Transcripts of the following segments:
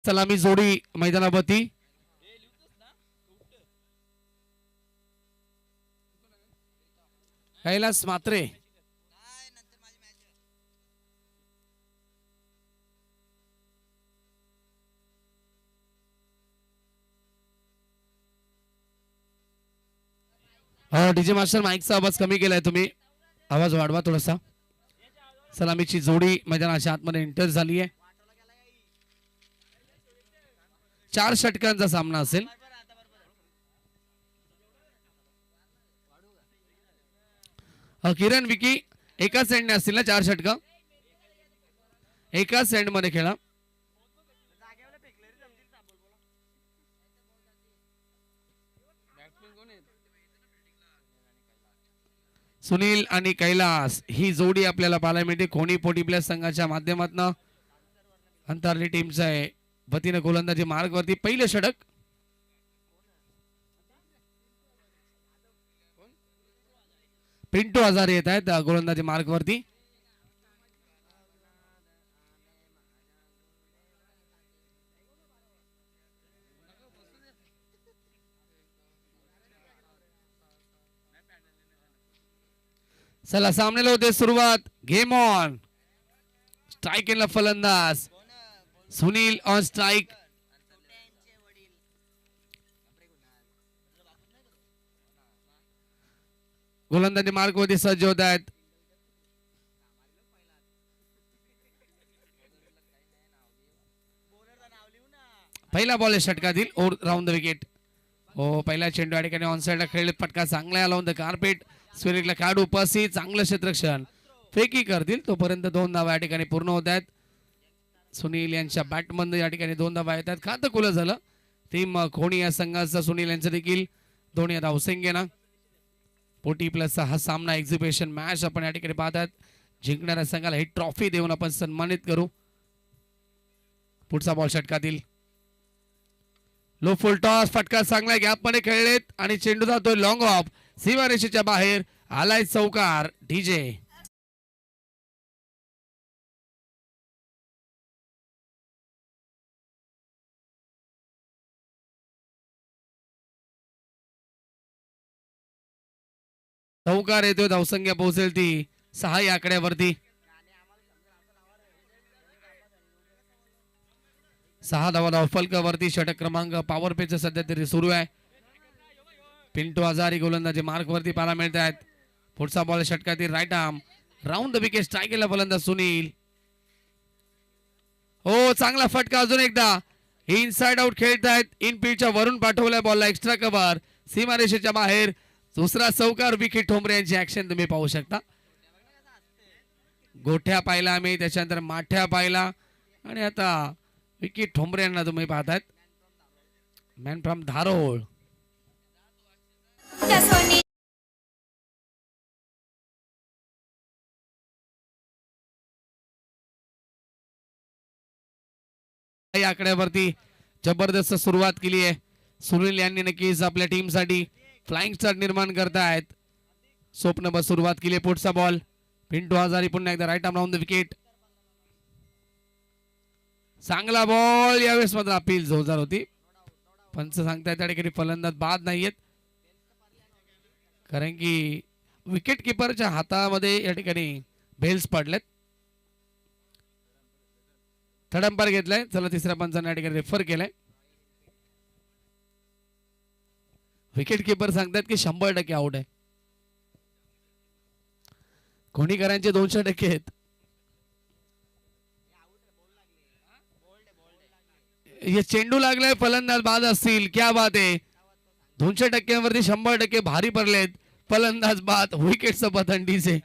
सलामी जोडी मैदानावरती कैलास मात्रे डीजे मास्टर माईकचा आवाज कमी केलाय तुम्ही आवाज वाढवा थोडासा सलामीची जोडी मैदानाच्या आतमध्ये एंटर झाली आहे 4 षटकांचा सामना असेल किरण विकी एकाच सेंडने असतील ना 4 षटक एकाच सेंड मध्ये खेळा सुनील आणि कैलास ही जोडी आपल्याला पाहायला मिळते कोणी पोटी प्लेस संघाच्या माध्यमातून अंतरली टीमचा आहे वतीने गोलंदाजी मार्ग वरती पहिले षटक पिंटू हजारे येत आहेत गोलंदाजी मार्ग वरती चला सामनेला होते सुरुवात गेम ऑन स्ट्राइक इन फलंदाज सुनील ऑन स्ट्राइक गोलंदाजी मार्ग मध्ये सज्ज होत आहेत पहिला बॉल षटकातील ओर राऊंड द विकेट हो पहिला चेंडू या ठिकाणी ऑन साइडला खेळले फटका चांगला आला ऑन द कार्पेट स्विरिकला काढू उपस्थित चांगलं क्षेत्ररक्षण फेकी करतील तोपर्यंत 2 धावा या ठिकाणी पूर्ण होत आहेत सुनील यांच्या बॅटमध्ये या ठिकाणी 2 धावा येतात खातं खुलं झालं टीम कोणी या संघाचा सुनील यांचं देखील दोन्ही धावसंख्येने ना पोटी प्लसचा हा सामना एक्झिबिशन मॅच आपण या ठिकाणी पाहतात जिंकणाऱ्या संघाला ही ट्रॉफी देऊन आपण सन्मानित करू पुढचा बॉल षटकातील लो फुल टॉस फटका चांगला गॅप मध्ये खेळलेत आणि चेंडू जातोय लॉंग ऑफ सीमारेषेच्या बाहेर आलाय चौकार डीजे चौकार येतोय धावसंख्या पोहोचेल ती 6 या आकड्यावरती 6 धावा धावफलकावरती षटक क्रमांक पॉवर पेच सध्या तरी सुरू आहे पिंटू हजारी गोलंदाजी मार्क वरती पाहायला मिळत आहेत पुढचा बॉल षटकातील right arm round the wicket strike केला फलंदाज सुनील हो चांगला फटका अजून एकदा इनसाइड आउट खेळत आहेत इन फील्डच्या वरून पाठवलाय बॉलला एक्स्ट्रा कव्हर सीमारेषेच्या बाहेर दुसरा चौकार विकेट ठोंबरे यांची ऍक्शन तुम्ही पाहू शकता गोठ्या पाहिला आम्ही त्याच्यानंतर माठ्या पाहिला आणि आता विकेट ठोंबरे यांना तुम्ही पाहतायत मॅन फ्रॉम धारोळ या आकड्यावरती जबरदस्त सुरुवात केली आहे सुनील यांनी नक्कीच आपल्या टीमसाठी फ्लाइंग स्टार निर्माण करतायत स्वप्न सुरुवात केली पुढचा बॉल पिंटू हजारी पुन्हा एकदा right arm round the wicket चांगला बॉल यावेळेस मात्र अपील जोरदार होती पंच सांगतायत त्या ठिकाणी फलंदाज बाद नाहीयेत कारण की विकेट किपरच्या हातामध्ये या ठिकाणी बेल्स पडलेत थर्ड अंपायर घेतलाय चला तिसऱ्या पंचाने या ठिकाणी रेफर केलाय विकेट किपर सांगतात की 100% आउट आहे कोणीकरांचे 200% आहेत ये चेंडू लागलाय फलंदाज बाद असतील क्या बात आहे 200% वरती 100% भारी पडलेत फलंदाज बाद विकेटचं पतन डीजे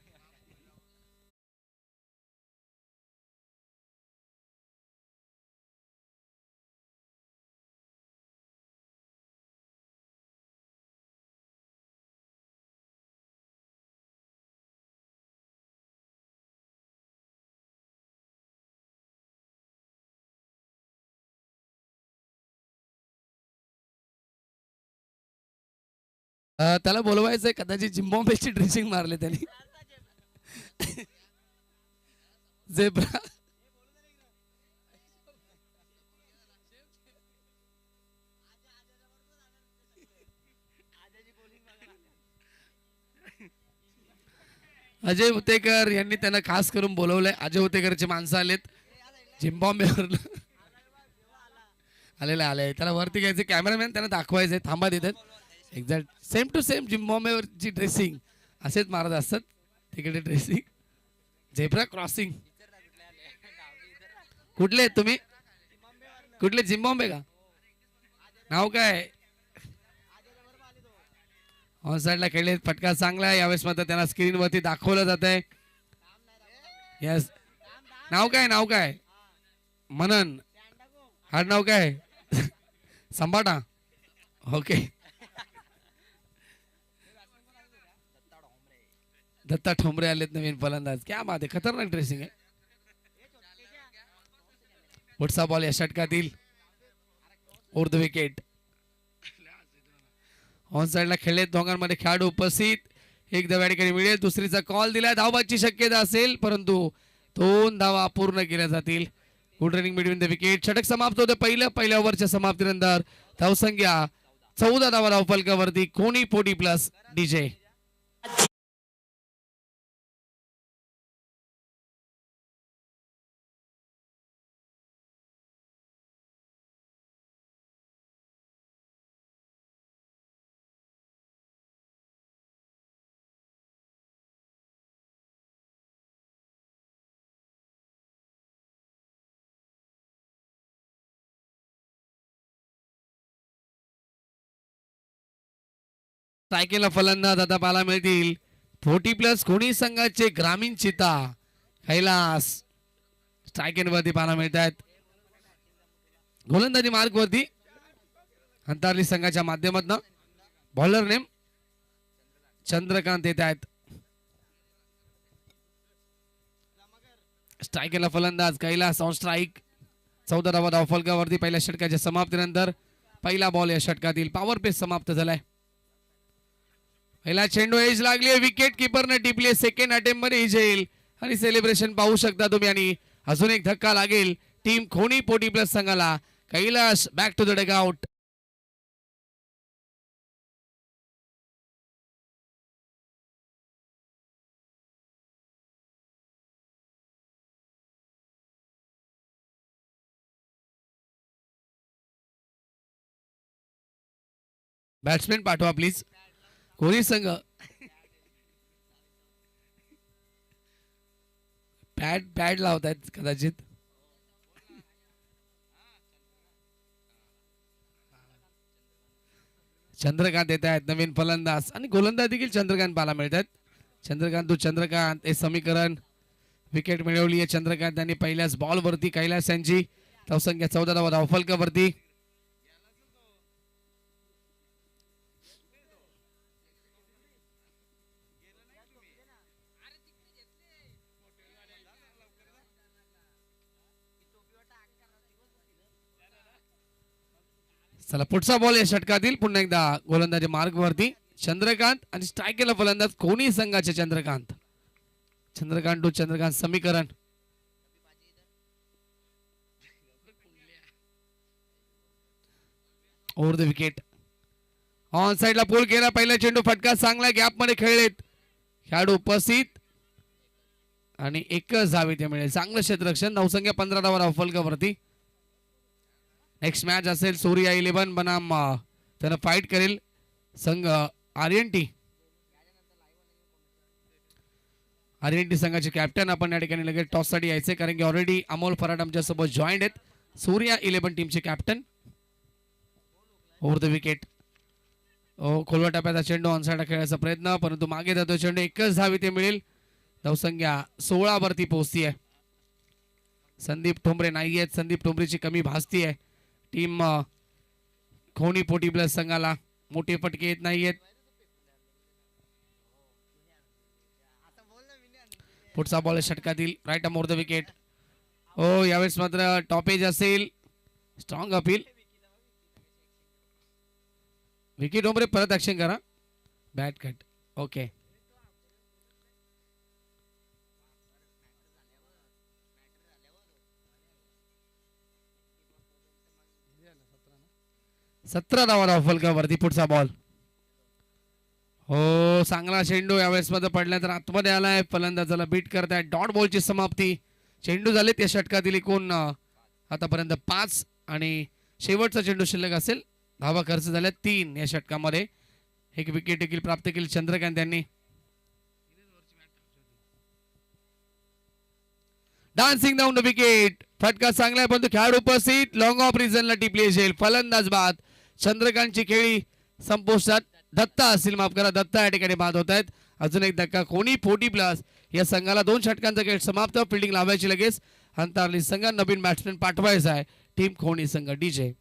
त्याला बोलवायचंय कदाचित जिम्बाब्वेची ड्रेसिंग मारले त्यांनी झेब्रा अजय उतेकर यांनी त्यांना खास करून बोलवलंय. अजय उतेकरचे माणसं आलेत झिम्बाब्वेवर. आले त्याला वरती घ्यायचे कॅमेरामॅन त्यांना दाखवायचे थांबा देतात एक्झॅक्ट सेम टू सेम झिम्बाब्वेवरची ड्रेसिंग असेच मारत असतात तिकडे ड्रेसिंग झेब्रा क्रॉसिंग. कुठले आहेत तुम्ही कुठले झिम्बाब्वे का नाव काय ऑन साइडला खेळले फटका चांगला आहे यावेळेस मात्र त्यांना स्क्रीनवरती दाखवलं जात आहे. यस नाव काय मनन हाड नाव काय संभाटा ओके दत्ता ठोंबरे आलेत नवीन फलंदाज क्या बात आहे खतरनाक ड्रेसिंग आहे. पुढचा बॉल या षटकातील ओव्हर द विकेट ऑन साइडला खेळले दोघांमध्ये खेळाडू उपस्थित एक धाव या ठिकाणी मिळेल दुसरीचा कॉल दिलाय धावबाची शक्यता असेल परंतु 2 धावा पूर्ण केल्या जातील. Good running between the wicket षटक समाप्त होते पहिल्या ओव्हरच्या समाप्तीनंतर धावसंख्या 14 धावा धावफलकावरती कोणी 40 प्लस डीजे. सायकेला फलंदाज आता पाहायला मिळतील 40 प्लस कोणी संघाचे ग्रामीण चिता कैलास स्ट्रायकेन वरती पाहायला मिळत आहेत. गोलंदाजी मार्ग वरती अंतरली संघाच्या माध्यमातून बॉलर नेम चंद्रकांत येत आहेत. स्ट्रायकेला फलंदाज कैलास ऑन स्ट्राईक 14 धावा धावफलकावरती पहिल्या षटकाच्या समाप्तीनंतर पहिला बॉल या षटकातील पॉवर पेस समाप्त झालाय. पहिला चेंडू एज लागली विकेट किपरने टिपली सेकंड अटेम्प्ट मध्ये एज येईल आणि सेलिब्रेशन पाहू शकता तुम्ही आणि अजून एक धक्का लागेल टीम खोनी 40 प्लस संघाला. Kailas back to the dugout. Batsman पाठवा प्लीज कोणी संघ पॅड लावतायत कदाचित. चंद्रकांत येत आहेत नवीन फलंदाज आणि गोलंदाज देखील चंद्रकांत पाहायला मिळतात. चंद्रकांत हे समीकरण विकेट मिळवली आहे चंद्रकांत यांनी पहिल्याच बॉल वरती कैलास यांची धावसंख्या 14 धावा धावफलकावरती. चला पुढचा बॉल या षटकातील पुन्हा एकदा गोलंदाजी मार्ग वरती चंद्रकांत आणि स्ट्रायकेला फलंदाज कोणी संघाचे चंद्रकांत टू चंद्रकांत समीकरण. ओव्हर द विकेट ऑन साइडला पूल केला पहिला चेंडू फटका चांगला गॅप मध्ये खेळलेत खेळाडू उपस्थित आणि एकच धाव इथे मिळेल. चांगलं क्षेत्ररक्षण धावसंख्या 15 धावा धावफलकावरती. नेक्स्ट मॅच असेल सूर्या 11 बनाम त्यानं फाईट करेल संघ आर्यनटी संघाचे कॅप्टन आपण या ठिकाणी लगेच टॉस साठी यायचे कारण की ऑलरेडी अमोल फराड आमच्या सोबत जॉईंड आहेत सूर्या 11 टीमचे कॅप्टन. ओव्हर द विकेट खोलवा टप्प्याचा चेंडू ऑन साइड खेळायचा प्रयत्न परंतु मागे जातो चेंडू एकच धाव इथे मिळेल. धावसंख्या 16 वरती पोहोचती आहे. संदीप ठोंबरे नाही आहेत संदीप ठोंबरेची कमी भासती आहे. टीम खोनी 40 प्लस संघाला मोठे फटके येत नाहीयेत. पुढचा बॉल षटकातील right arm over the wicket. यावेळेस मात्र टॉपेज असेल स्ट्रॉंग अपील विकेट ठोंबरे परत ऍक्शन करा बॅट कट ओके. सतरा धावा धावफलकावरती पुढचा बॉल हो चांगला चेंडू यावेळेस मध्ये पडला तर आतमध्ये आलाय, फलंदाजाला बीट करताय. डॉट बॉलची समाप्ती. चेंडू झाले त्या षटकातील एकूण आतापर्यंत 5 आणि शेवटचा चेंडू शिल्लक असेल. धावा खर्च झाल्या 3 या षटकामध्ये. एक विकेट देखील प्राप्त केली चंद्रकांत यांनी. Dancing down the wicket. फटका चांगला आहे परंतु खेळाडू उपस्थित. लॉंग ऑफ रिझनला टिपली जाईल. फलंदाज बाद. चंद्रकांतची खेळी संपुष्टात. दत्ता असतील, माफ करा, दत्ता या ठिकाणी बाद होत आहेत. अजून एक धक्का. कोणी 40 प्लस या संघाला 2 षटकांचा खेळ समाप्त. फिल्डिंग लावायची लगेच. अंतरली संघ नवीन बॅट्समॅन पाठवायचा आहे. टीम खोणी संघ. डीजे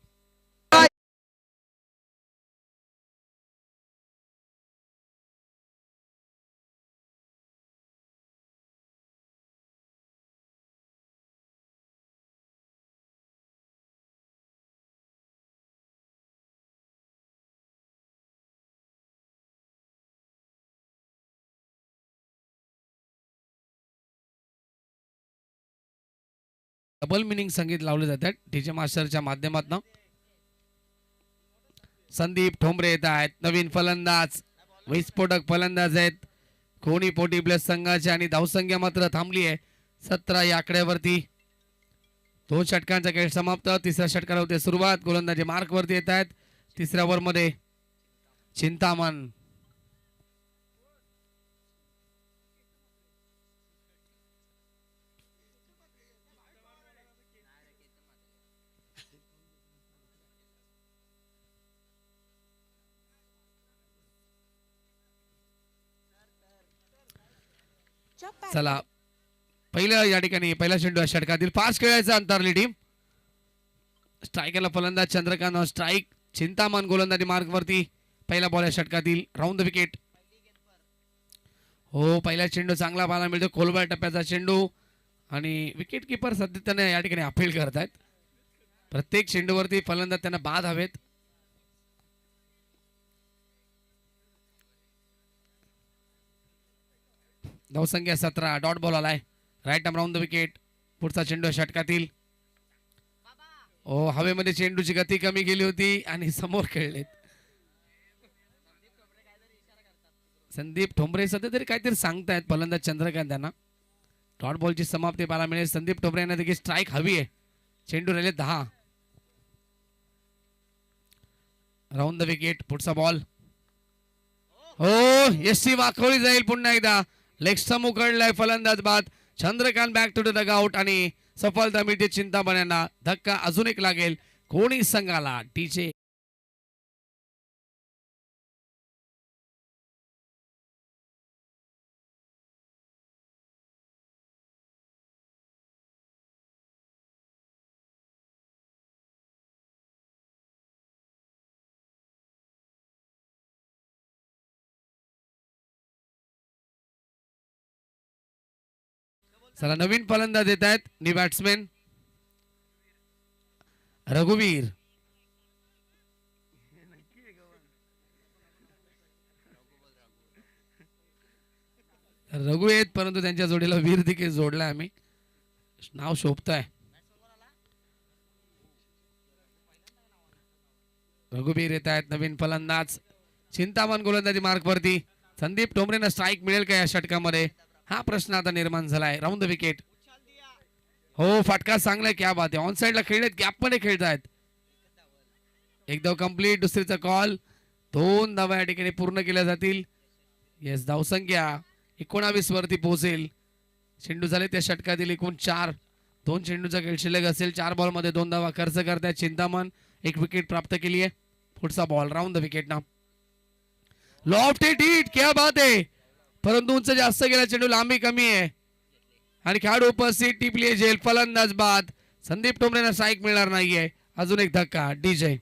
डबल मिनिंग संगीत लावले जातात डीजे मास्टरच्या माध्यमातून. संदीप ठोंबरे येत आहेत. नवीन फलंदाज, विस्फोटक फलंदाज आहेत कोणी 40 प्लस संघाचे आणि धावसंख्या मात्र थांबली आहे 17 या आकड्यावरती. 2 षटकांचा खेळ समाप्त. तिसऱ्या षटकाला होते सुरुवात. गोलंदाजी मार्क वरती येत आहेत. तिसऱ्या ओव्हर मध्ये चिंतामण. चला पहिल्या या ठिकाणी पहिला चेंडू षटकातील फास्ट खेळायचा. अंतरली टीम. स्ट्रायकरला फलंदाज चंद्रकांत. स्ट्राईक. चिंतामण गोलंदाजी मार्क वरती. पहिला बॉल या षटकातील. Round the wicket. हो पहिला चेंडू चांगला पाहायला मिळतो. खोलवर टप्प्याचा चेंडू आणि विकेट किपर सध्या त्यांना या ठिकाणी अपील करतायत. प्रत्येक चेंडूवरती फलंदाज त्यांना बाद हवेत. धावसंख्या 17. डॉट बॉल आलाय. Right arm round the wicket. पुढचा चेंडू षटकातील. ओ हवेमध्ये चेंडूची गती कमी गेली होती आणि समोर खेळलेत. संदीप ठोंबरे सध्या तरी काहीतरी सांगतायत फलंदाज चंद्रकांत यांना. डॉट बॉलची समाप्ती पाहायला मिळेल. संदीप ठोंबरे यांना देखील स्ट्राईक हवी आहे. चेंडू राहिले 10. Round the wicket. पुढचा बॉल. हो यशी वाखोळी जाईल पुन्हा एकदा. लेग स्टंप उकडलाय. फलंदाज बाद. Chandrakant back to the dugout आणि सफलता मिळते चिंतामण यांना. धक्का अजून एक लागेल कोणी संघाला. डीजे चला नवीन फलंदाज येत आहेत. न्यू बॅट्समॅन रघुवीर. रघु आहेत परंतु त्यांच्या जोडीला वीर देखील जोडलाय आम्ही. नाव शोभतंय. रघुवीर येत आहेत नवीन फलंदाज. चिंतामण गोलंदाजी मार्क वरती. संदीप ठोंबरेंना स्ट्राईक मिळेल का या षटकामध्ये हा प्रश्न आता निर्माण झालाय. Round the wicket. हो फटका चांगलाय. क्या बात आहे. ऑन साइडला खेळलेत. गॅप मध्ये खेळतायत. एक धाव कंप्लीट. दुसरीचा कॉल. 2 धावा या ठिकाणी पूर्ण केल्या जातील. येस धावसंख्या 19 वरती पोहोचेल. चेंडू झाले त्या षटकातील एकूण 4. 2 चेंडूचा खेळ शिल्लक असेल. 4 बॉल मध्ये 2 धावा खर्च करतायत चिंतामण. 1 विकेट प्राप्त केली आहे. पुढचा बॉल. राऊंड द विकेट ना. Lofted hit. क्या बात आहे. परंतु उंच जास्त गेला. चेंडू लांबी कमी आहे आणि खेळाडू उपस्थित. टिपली जेल. फलंदाज बाद. संदीप ठोंबरेंना स्ट्राईक मिळणार नाहीये. अजून एक धक्का. डीजे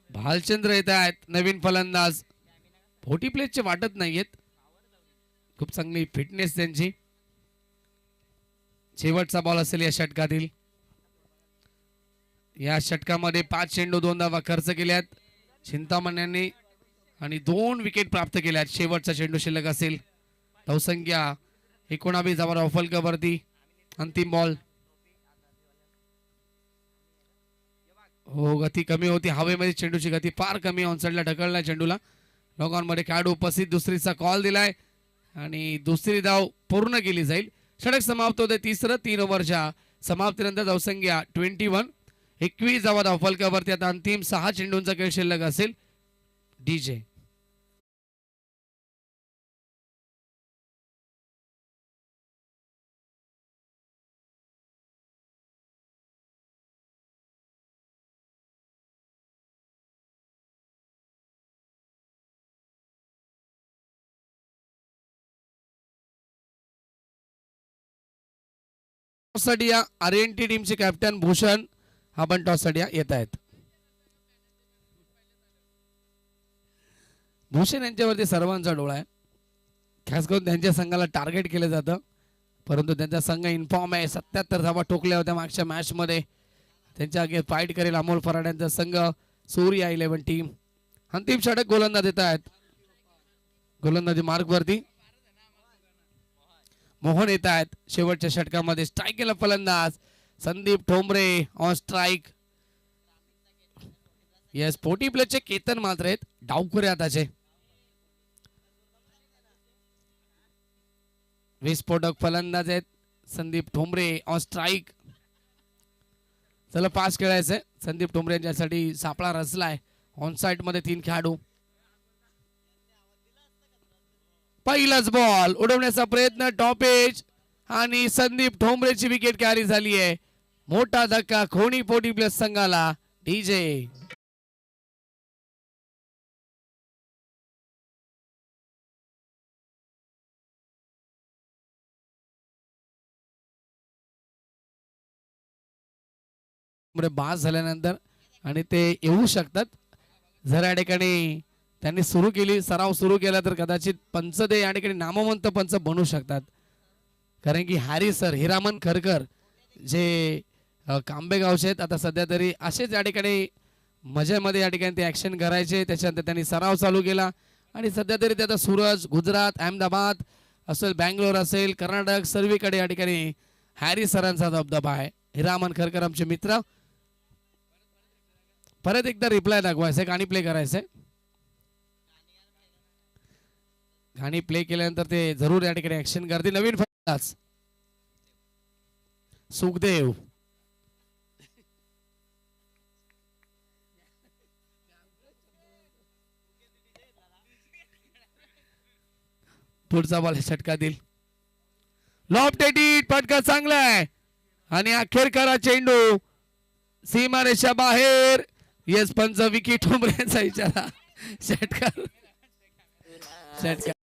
भालचंद्र येत आहेत नवीन फलंदाज. 40 प्लेसचे वाटत नाहीयेत. खूप चांगली फिटनेस त्यांची. शेवटचा बॉल असेल या षटकातील. या षटकामध्ये 5 चेंडू 2 धावा खर्च केल्यात चिंतामण्यांनी आणि 2 विकेट प्राप्त केल्यात. शेवटचा चेंडू शिल्लक असेल. धावसंख्या 19 धावा फलकावरती. अंतिम बॉल. हो, गती कमी होती हवेमध्ये. चेंडूची गती फार कमी. ऑनसाइडला ढकलला चेंडूला. लॉग मध्ये खेळाडू उपस्थित. दुसरीचा कॉल दिलाय आणि दुसरी धाव पूर्ण केली जाईल. षटक समाप्त होते. तिसरं 3 ओव्हरच्या समाप्तीनंतर धावसंख्या 21. 21 धावा धावफलकावरती. आता अंतिम 6 चेंडूंचा खेळ शिल्लक असेल. डीजे साठी या आरएनटी टीमचे कॅप्टन भूषण आपण टॉस साठी येत आहेत. भूषण यांच्यावरती सर्वांचा डोळा आहे. खास करून त्यांच्या संघाला टार्गेट केलं जातं, परंतु त्यांचा संघ इन्फॉर्म आहे. 77 धावा ठोकल्या होत्या मागच्या मॅच मध्ये. त्यांच्या अगेन्स्ट फाईट करेल अमोल फराड्यांचा संघ सूर्या 11 टीम. अंतिम षटक गोलंदाज देत आहेत. गोलंदाजी मार्ग वरती मोहन येत आहेत. शेवटच्या षटकामध्ये स्ट्राईक केला फलंदाज Sandeep Thombare on strike. Yes, 40 प्लेचे केतन मात्र आहेत डावखुरे आताचे. विस्फोटक फलंदाज आहेत संदीप ठोंबरे ऑन स्ट्राईक. चला पास खेळायचंय. संदीप ठोंबरे यांच्यासाठी सापळा रचलाय. ऑन साइड मध्ये 3 खेळाडू. पहिलाच बॉल उडवण्याचा प्रयत्न. टॉप एज आणि संदीप ठोंबरेची विकेट कॅरी झाली आहे. मोठा धक्का खोणी 40 प्लस संघाला. डीजे बास झाल्यानंतर आणि ते येऊ शकतात. जर या ठिकाणी त्यांनी सुरू केली, सराव सुरू केला तर कदाचित पंच ते या ठिकाणी नामवंत पंच बनू शकतात. कारण की हॅरी सर हिरामन खरकर जे कांबेगावचे आहेत, आता सध्या तरी असेच या ठिकाणी मजेमध्ये या ठिकाणी ते ऍक्शन करायचे. त्याच्यानंतर त्यांनी सराव चालू केला आणि सध्या तरी ते आता सूरज, गुजरात, अहमदाबाद असेल, बँगलोर असेल, कर्नाटक सर्वीकडे या ठिकाणी हॅरी सरांचा दबदबा आहे. हिरामन खरकर आमचे मित्र. परत एकदा रिप्लाय दाखवायचंय, गाणी प्ले करायचंय. गाणी प्ले केल्यानंतर ते जरूर या ठिकाणी ऍक्शन करतील. नवीन फलंदाज सुखदेव. पुढचा बॉल षटका देईल. लॉफ्ट एटीट फटका चांगला आहे आणि अखेर करा चेंडू सीमारेषा बाहेर. येस, पंच विकेट ठोंबऱ्यांचा इशारा. षटकार षटकार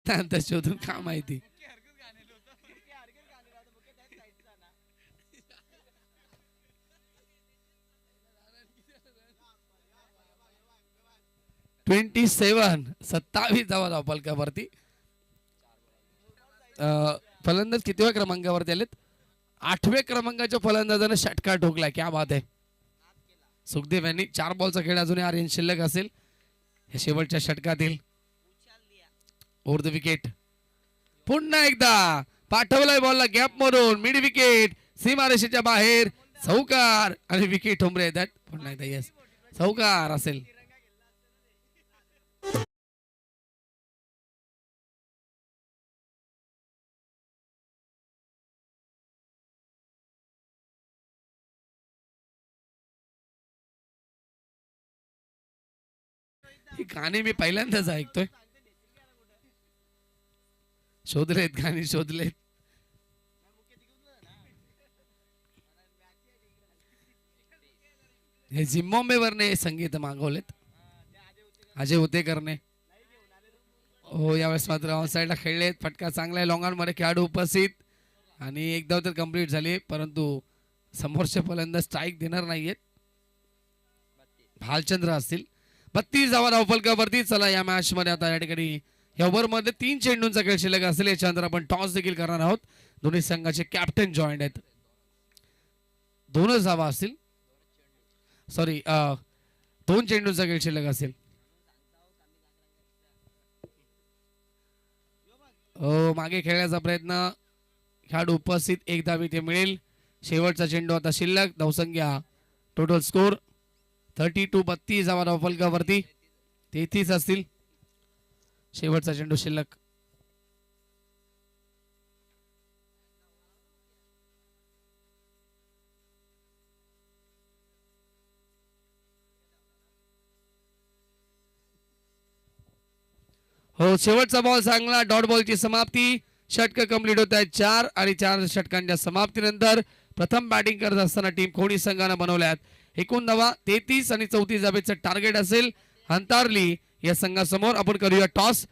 त्यानंतर शोधून का माहिती. ट्वेंटी 27 धावा धावफलकावरती. फलंदाज कितव्या क्रमांकावरती आलेत? 8व्या क्रमांकाच्या फलंदाजाने षटकार ठोकला. क्या बात आहे. सुखदेव यांनी 4 बॉलचा खेळ अजूनही आर्यन शिल्लक असेल. हे शेवटच्या षटकातील ओव्हर द विकेट. पुन्हा एकदा पाठवलाय बॉलला गॅप मधून. मिड विकेट सीमारेषेच्या बाहेर. चौकार आणि विकेट ठोंबरे येतात. पुन्हा एकदा येस, चौकार असेल. ही गाणी मी पहिल्यांदाच ऐकतोय. शोधलेत गाणी, शोधलेत. हे झिम्बाब्वेवरने संगीत मागवलेत अजय उतेकरने. हो, यावेळेस मात्र ऑन साइडला खेळलेत. फटका चांगला आहे. लॉंग ऑन मध्ये खेळाडू उपस्थित आणि एक धाव तर कंप्लीट झाली, परंतु समोरचे फलंदाज स्ट्राईक देणार नाहीयेत. भालचंद्र असतील. 32 धावा धावफलकावरती. चला या मॅच मध्ये आता या ठिकाणी या ओव्हर मध्ये 3 चेंडूंचा खेळ शिल्लक असेल. याच्यानंतर आपण टॉस देखील करणार आहोत. दोन्ही संघाचे कॅप्टन जॉईंट आहेत. 2च धावा असतील. सॉरी 2 चेंडूंचा खेळ शिल्लक असेल. मागे खेळण्याचा प्रयत्न, खेळाडू उपस्थित, एक धाव इथे मिळेल. शेवटचा चेंडू आता शिल्लक. धावसंख्या टोटल स्कोर 32. 32 धावा धावफलकावरती. 33 असतील. शेवटचा चेंडू शिल्लक. हो, शेवटचा बॉल चांगला. डॉट बॉलची समाप्ती. षटक कंप्लीट होत आहेत 4 आणि 4 षटकांच्या समाप्तीनंतर प्रथम बॅटिंग करत असताना टीम कोणी संघानं बनवल्यात. एकूण धावा 33 आणि 34 धावेचं टार्गेट असेल अंतारली या संघासमोर. आपण करूया टॉस.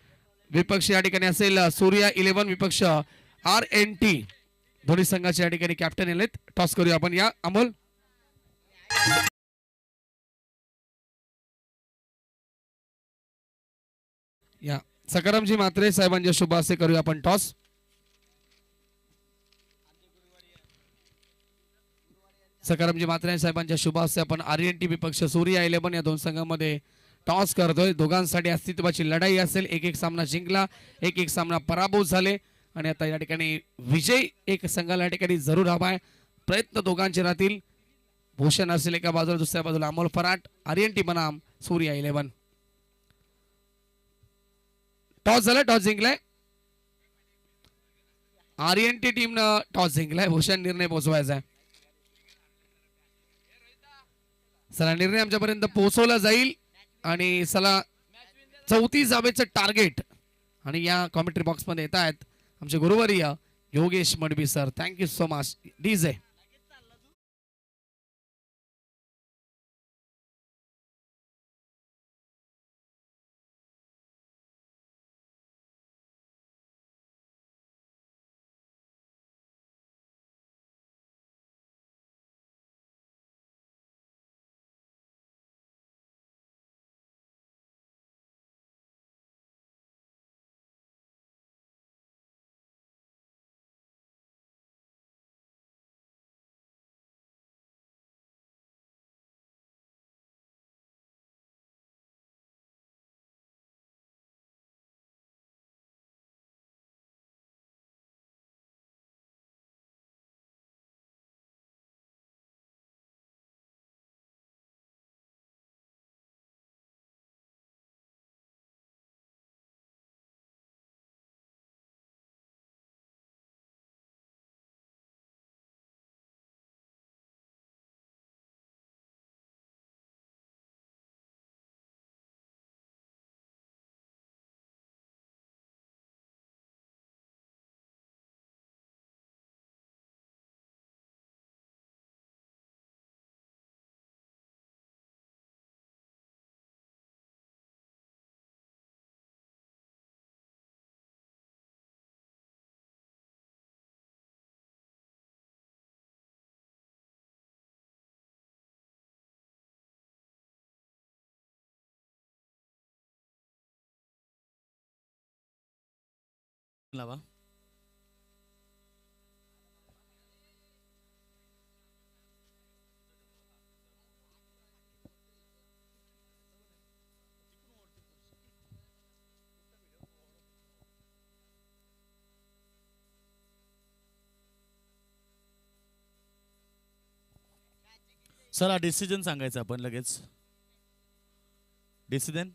विपक्ष या ठिकाणी असेल सूर्या 11, विपक्ष RNT. दोन्ही संघाचे या ठिकाणी कॅप्टन आलेत. टॉस करूया आपण. या अमोल. या सकारामजी मात्रे साहेबांच्या शुभ हस्ते करूया आपण टॉस. सकारामजी मात्रे साहेबांच्या शुभ हस्ते आपण RNT विपक्ष सूर्या 11 या दोन संघांमध्ये टॉस करतोय. दोघांसाठी अस्तित्वाची लढाई असेल. एक एक सामना जिंकला, एक एक सामना पराभूत झाले आणि आता या ठिकाणी विजय एक संघाला या ठिकाणी जरूर हवाय. प्रयत्न दोघांचे राहतील. भूषण असेल एका बाजूला, दुसऱ्या बाजूला अमोल फराट. RNT बनाम सूर्या 11. टॉस झाला, टॉस जिंकलाय. RNT टीमनं टॉस जिंकलाय. भूषण निर्णय पोहोचवायचा आहे. चला निर्णय आमच्यापर्यंत पोहोचवला जाईल आणि चला 34 धावेचं टार्गेट. आणि या कॉमेंट्री बॉक्स मध्ये येत आहेत आमचे गुरुवर्य Yogesh Madbi sir. Thank you so much. DJ लावा. चला डिसिजन सांगायचं आपण लगेच. डिसिजन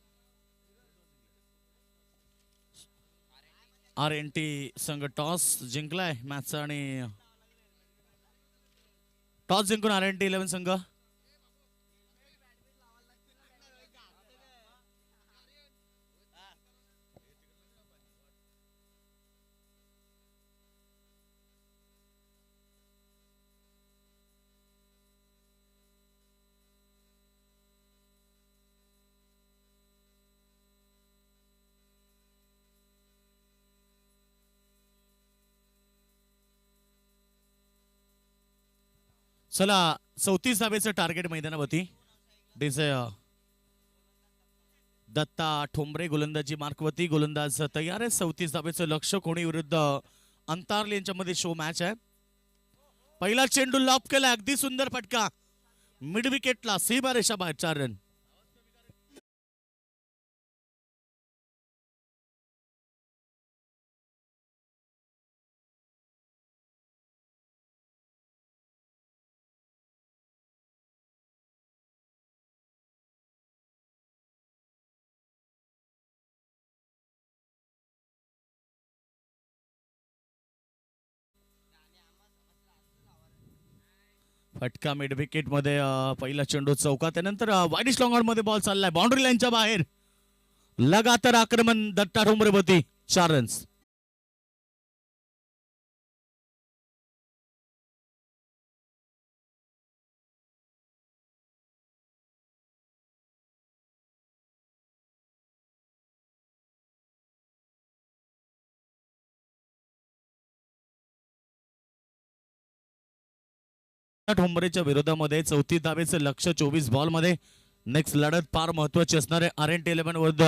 RNT संघ टॉस जिंकलाय मॅचचा आणि टॉस जिंकून RNT 11 संघ चला 34 धावेचं टार्गेट मैदानावरती. डिझे दत्ता ठोंबरे गोलंदाजी मार्कवरती. गोलंदाज तयार आहे. 34 धावेचं लक्ष. कोणी विरुद्ध अंतारले यांच्यामध्ये शो मॅच आहे. पहिला चेंडू लॉप केला. अगदी सुंदर फटका मिड विकेटला. सीमा रेषा बाहेर 4 रन. फटका मिड विकेट मध्ये. पहिला चेंडू चौका. त्यानंतर वाईडिश लॉंग मध्ये बॉल चाललाय बाउंड्री लाईनच्या बाहेर. लगातार आक्रमण दत्ता ठोंबरेवरती. 4 रन्स. ठोंबरेच्या विरोधामध्ये 34 धावेचं लक्ष 24 बॉल मध्ये. नेक्स्ट लढत फार महत्वाची असणार आहे. RNT11 विरुद्ध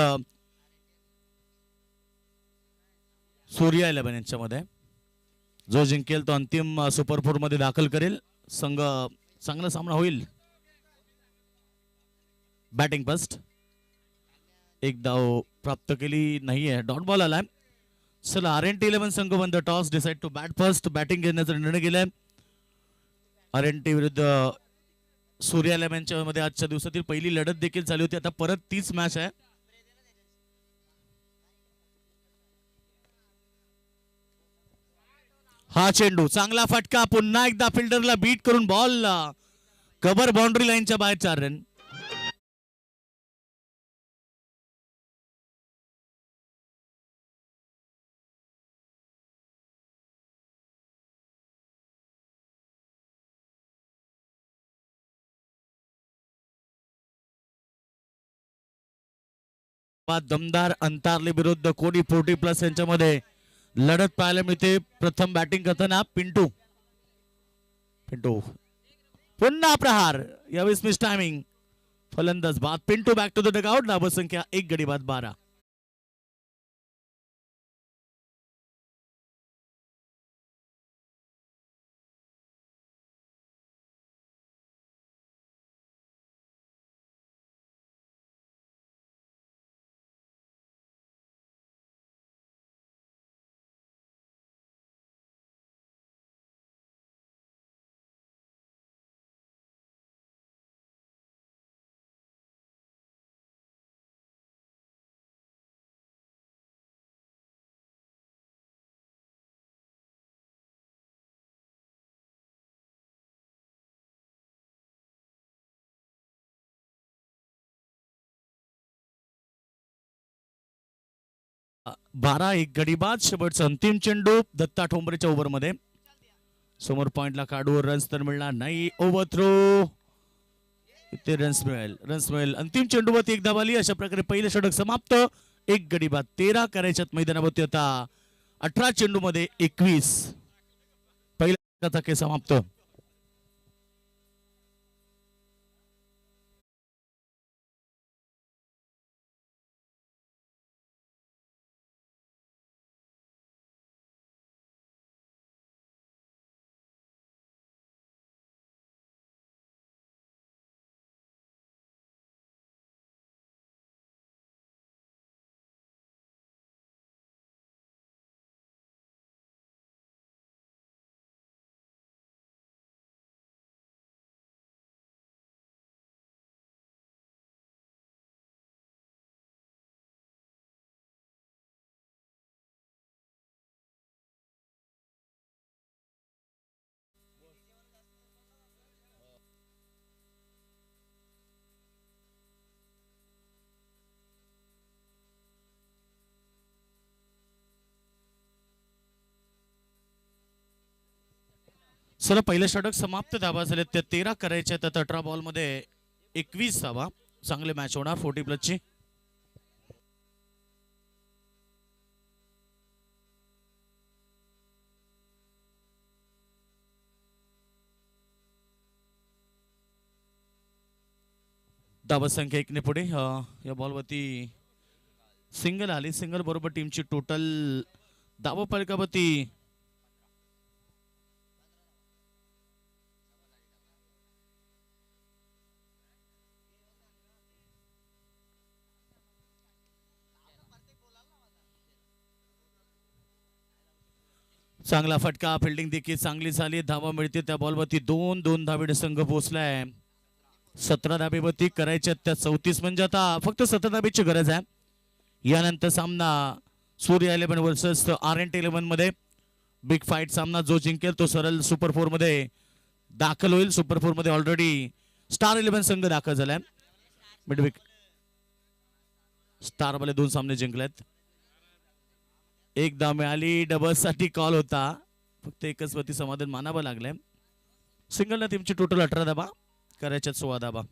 सूर्या 11 यांच्यामध्ये. जो जिंकेल तो अंतिम सुपर 4 मध्ये दाखल करेल. संघ चांगला सामना होईल. Batting first. एक धाव प्राप्त केली नाहीये. डॉट बॉल आलाय. चला RNT11 संघ बंद toss decide to bat first. Batting घेण्याचा निर्णय केलाय. RNT विरुद्ध सूर्या 11 मध्ये आजच्या दिवसातील पहिली लढत देखील झाली होती. आता परत तीच मॅच आहे. हा चेंडू चांगला फटका. पुन्हा एकदा फिल्डरला बीट करून बॉल कव्हर बाउंड्री लाईनच्या बाहेर. 4 रन. दमदार अंतारले विरुद्ध कोडी 40+ यांच्यामध्ये लढत पाहायला मिळते. प्रथम बॅटिंग करताना पिंटू. पुन्हा प्रहार. यावेळेस मिस टायमिंग. फलंदाज बाद. Pintu back to the dugout. धावसंख्या 1 गडी बाद 12. बारा 1 गडी बाद. शेवटचा अंतिम चेंडू दत्ता ठोंबरेच्या ओव्हर मध्ये. समोर पॉइंटला काढू. रन्स तर मिळणार नाही. Over throw. इथे रन्स मिळेल. अंतिम चेंडूवरती एक धाव आली. अशा प्रकारे पहिले षटक समाप्त. 1 गडी बाद. 13 करायच्यात मैदानावरती. आता 18 चेंडू मध्ये 21. पहिल्या खेळ समाप्त. चला पहिलं षटक समाप्त. धावा झाले त्या 13 करायच्या. तर 18 बॉल मध्ये 21 धावा. चांगले मॅच होणार 40+ ची. धावा संख्या 1 ने पुढे. या बॉलवरती सिंगल आली. सिंगल बरोबर टीमची टोटल धावा फलकावरती चांगला फटका. फिल्डिंग देखील चांगली झाली. धावा मिळते त्या बॉलवरती 2 धावेने संघ पोहोचलाय. 17 धाबेवरती करायच्या त्या 34 म्हणजे आता फक्त 17 धाबेची गरज आहे. यानंतर सामना सूर्य 11 वर्सेस RNT11 मध्ये बिग फाईट सामना. जो जिंकेल तो सरळ सुपर 4 मध्ये दाखल होईल. सुपर 4 मध्ये ऑलरेडी स्टार 11 संघ दाखल झालाय. मिडविक स्टार वाले 2 सामने जिंकलेत. एक धाव मिळाली. डबल साठी कॉल होता. फक्त एकच वरती समाधान मानावं लागलंय. सिंगलला टीमची टोटल 18 धाबा, करायच्यात 16 धाबा.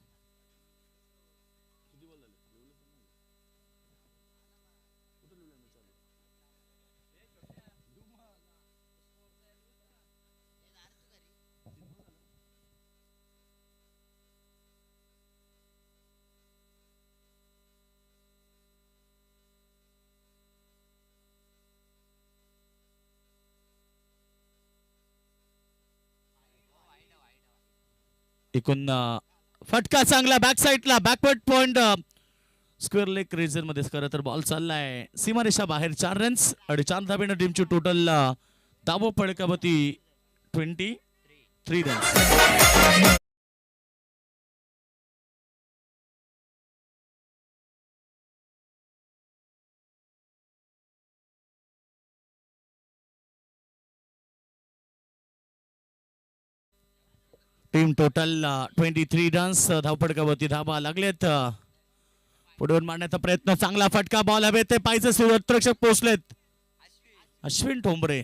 एकूण फटका चांगला बॅक साईडला. Backward point square leg region मध्ये खरं तर बॉल चाललाय सीमारेषा बाहेर. 4 रन्स आणि 4 धाब्यानं टीमची टोटल धावा फलकावरती 23 रन्स. Team total 23 runs. धावपडकावरती धाबा लागलेत. पुढून मारण्याचा प्रयत्न. चांगला फटका. बॉल हवे ते पाहिजे. सूर्यरक्षक पोहोचलेत. अश्विन ठोंबरे.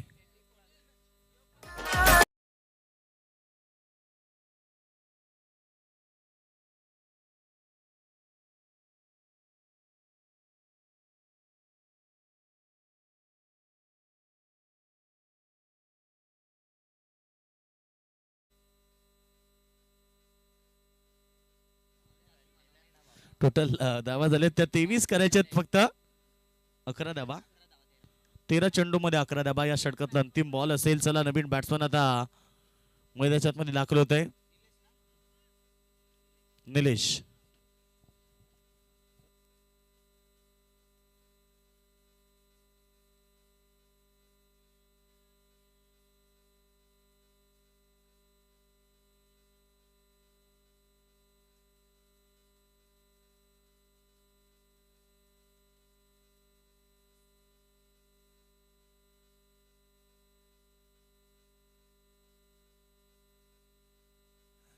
टोटल धावा झाले त्या 23 करायच्यात फक्त. 11 धावा. 13 चेंडू मध्ये 11 धावा. या षटकातला अंतिम बॉल असेल. चला नवीन बॅट्समन आता मैदानाच्या मध्ये दाखल होत आहे. निलेश.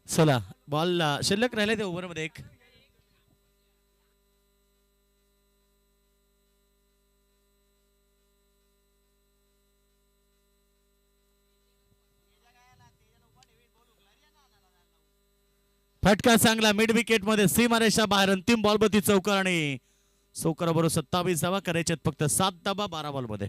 चला बॉल शिल्लक राहिले ते ओव्हर मध्ये एक. फटका चांगला मिड विकेट मध्ये सीमारेषा बाहेर. अंतिम बॉल वरती चौकार आणि चौकाराबरोबर 27 धावा. करायच्यात फक्त 7 धावा 12 बॉल मध्ये.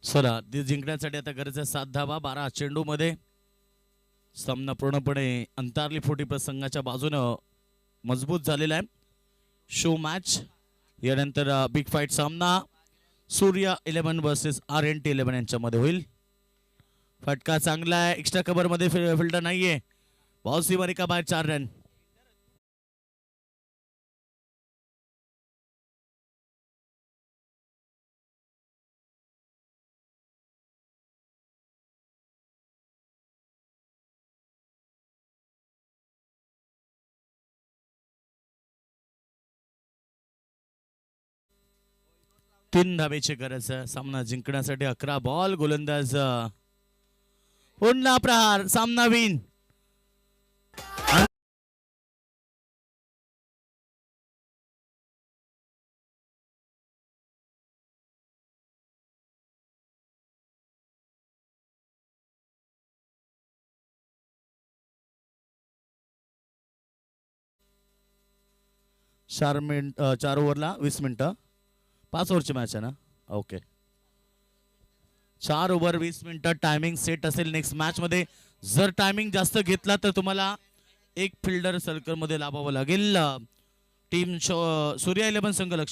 चला जिंकण्यासाठी आता गरज आहे 7 धावा 12 चेंडू मध्ये. सामना पूर्णपणे अंतारली फोर्टी प्लस संघाच्या बाजूनं मजबूत झालेला आहे. Show match. यानंतर बिग फाईट सामना सूर्य 11 वर्सेस RNT11 यांच्यामध्ये होईल. फटका चांगला आहे. एक्स्ट्रा कव्हर मध्ये फिल्डर नाहीये. बॉल सीमारेषा बाहेर. 4 रन. 3 धावेची गरज आहे सामना जिंकण्यासाठी. 11 बॉल गोलंदाज पुन्हा प्रहार सामना विन. चार ओव्हरला 20 मिनिटं. 5 ओव्हरची मॅच आहे ना. ओके 4 ओव्हर 20 मिनिटं टायमिंग सेट असेल. नेक्स्ट मॅच मध्ये जर टायमिंग जास्त घेतला तर तुम्हाला एक फिल्डर सर्कल मध्ये लावावं लागेल. टीम सूर्या 11 संघ लक्ष